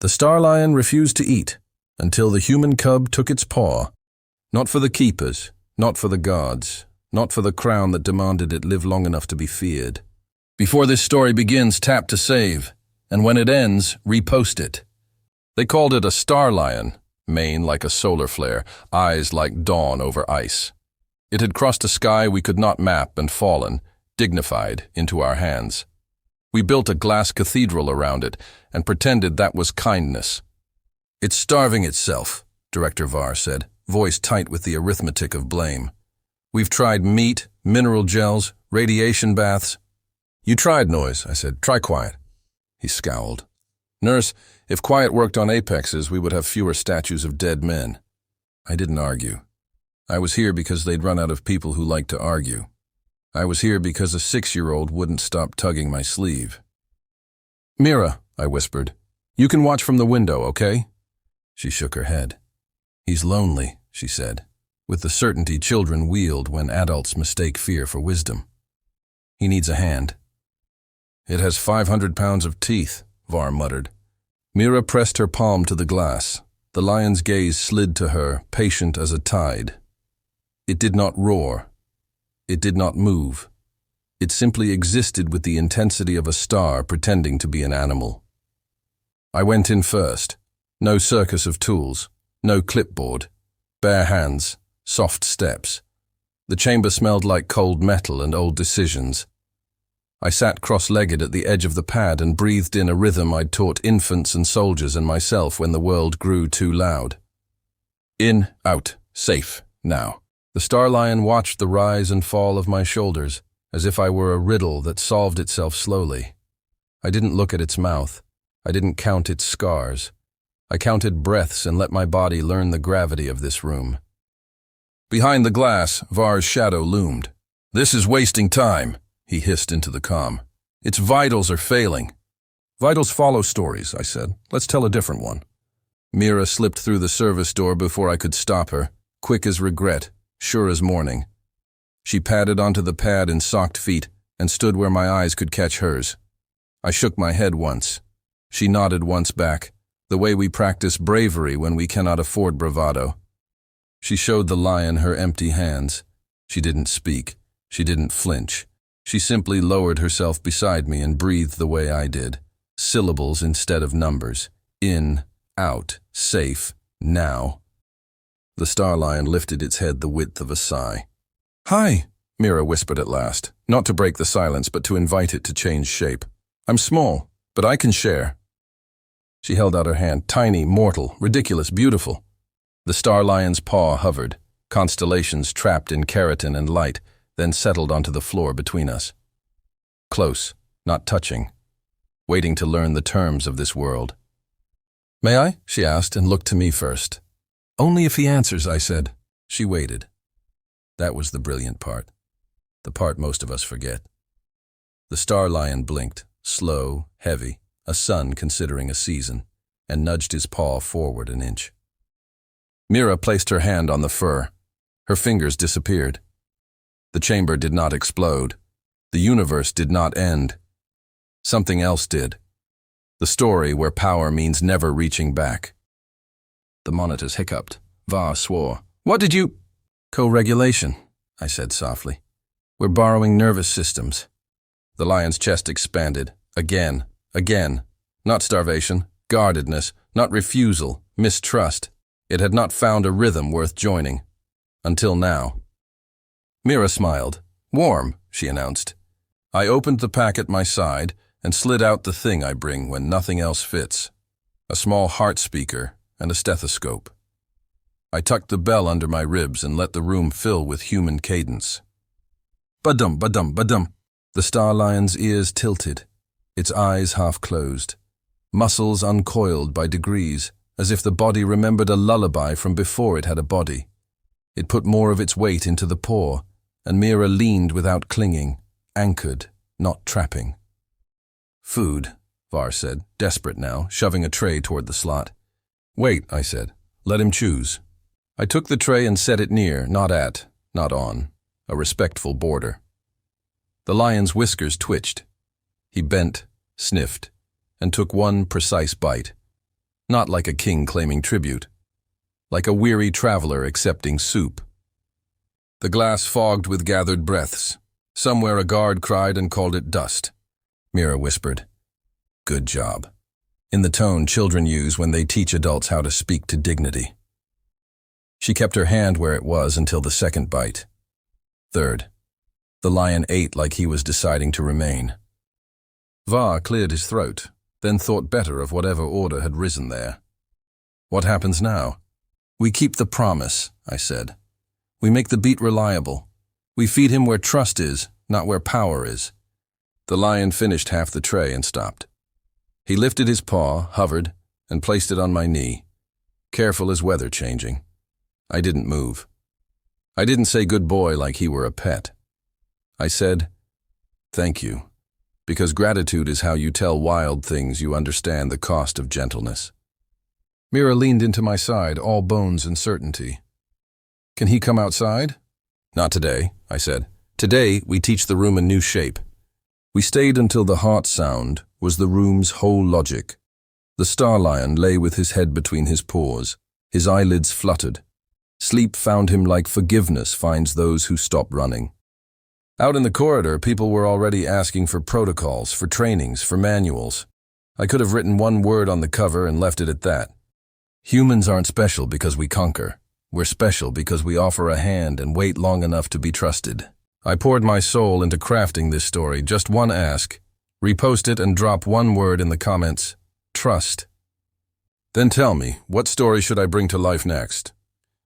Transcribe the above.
The star lion refused to eat until the human cub took its paw, not for the keepers, not for the guards, not for the crown that demanded it live long enough to be feared. Before this story begins, tap to save, and when it ends, repost it. They called it a star lion, mane like a solar flare, eyes like dawn over ice. It had crossed a sky we could not map and fallen, dignified, into our hands. We built a glass cathedral around it and pretended that was kindness. "It's starving itself," Director Var said, voice tight with the arithmetic of blame. "We've tried meat, mineral gels, radiation baths." "You tried noise," I said. "Try quiet." He scowled. "Nurse, if quiet worked on apexes, we would have fewer statues of dead men." I didn't argue. I was here because they'd run out of people who liked to argue. I was here because a 6-year-old wouldn't stop tugging my sleeve. "Mira," I whispered, "you can watch from the window, okay?" She shook her head. "He's lonely," she said, with the certainty children wield when adults mistake fear for wisdom. "He needs a hand." "It has 500 pounds of teeth," Var muttered. Mira pressed her palm to the glass. The lion's gaze slid to her, patient as a tide. It did not roar. It did not move. It simply existed with the intensity of a star pretending to be an animal. I went in first. No circus of tools. No clipboard. Bare hands. Soft steps. The chamber smelled like cold metal and old decisions. I sat cross-legged at the edge of the pad and breathed in a rhythm I'd taught infants and soldiers and myself when the world grew too loud. In, out, safe, now. The star lion watched the rise and fall of my shoulders, as if I were a riddle that solved itself slowly. I didn't look at its mouth. I didn't count its scars. I counted breaths and let my body learn the gravity of this room. Behind the glass, Var's shadow loomed. "This is wasting time," he hissed into the comm. "Its vitals are failing." "Vitals follow stories," I said. "Let's tell a different one." Mira slipped through the service door before I could stop her, quick as regret, sure as morning. She padded onto the pad in socked feet and stood where my eyes could catch hers. I shook my head once. She nodded once back, the way we practice bravery when we cannot afford bravado. She showed the lion her empty hands. She didn't speak. She didn't flinch. She simply lowered herself beside me and breathed the way I did, syllables instead of numbers. In, out, safe, now. The star lion lifted its head the width of a sigh. "Hi," Mira whispered at last, not to break the silence but to invite it to change shape. "I'm small, but I can share." She held out her hand, tiny, mortal, ridiculous, beautiful. The star lion's paw hovered, constellations trapped in keratin and light, then settled onto the floor between us. Close, not touching, waiting to learn the terms of this world. "May I?" she asked and looked to me first. "Only if he answers," I said. She waited. That was the brilliant part. The part most of us forget. The star lion blinked, slow, heavy, a sun considering a season, and nudged his paw forward an inch. Mira placed her hand on the fur. Her fingers disappeared. The chamber did not explode. The universe did not end. Something else did. The story where power means never reaching back. The monitors hiccuped. Va swore. "What did you—" "Co-regulation," I said softly. "We're borrowing nervous systems." The lion's chest expanded. Again. Not starvation, guardedness, not refusal, mistrust. It had not found a rhythm worth joining. Until now. Mira smiled. "Warm," she announced. I opened the pack at my side and slid out the thing I bring when nothing else fits. A small heart speaker and a stethoscope. I tucked the bell under my ribs and let the room fill with human cadence. Badum, badum, badum. The star lion's ears tilted, its eyes half closed, muscles uncoiled by degrees, as if the body remembered a lullaby from before it had a body. It put more of its weight into the paw, and Mira leaned without clinging, anchored, not trapping. "Food," Var said, desperate now, shoving a tray toward the slot. "Wait," I said. "Let him choose." I took the tray and set it near, not at, not on, a respectful border. The lion's whiskers twitched. He bent, sniffed, and took one precise bite. Not like a king claiming tribute. Like a weary traveler accepting soup. The glass fogged with gathered breaths. Somewhere a guard cried and called it dust. Mira whispered, "Good job," in the tone children use when they teach adults how to speak to dignity. She kept her hand where it was until the second bite. Third. The lion ate like he was deciding to remain. Va cleared his throat, then thought better of whatever order had risen there. What happens now? We keep the promise, I said. We make the beat reliable. We feed him where trust is, not where power is. The lion finished half the tray and stopped. He lifted his paw, hovered, and placed it on my knee, careful as weather changing. I didn't move. I didn't say good boy like he were a pet. I said, "Thank you," because gratitude is how you tell wild things you understand the cost of gentleness. Mira leaned into my side, all bones and certainty. "Can he come outside?" "Not today," I said. "Today, we teach the room a new shape." We stayed until the heart sound was the room's whole logic. The star lion lay with his head between his paws, his eyelids fluttered. Sleep found him like forgiveness finds those who stop running. Out in the corridor, people were already asking for protocols, for trainings, for manuals. I could have written one word on the cover and left it at that. Humans aren't special because we conquer. We're special because we offer a hand and wait long enough to be trusted. I poured my soul into crafting this story, just one ask. Repost it and drop one word in the comments. Trust. Then tell me, what story should I bring to life next?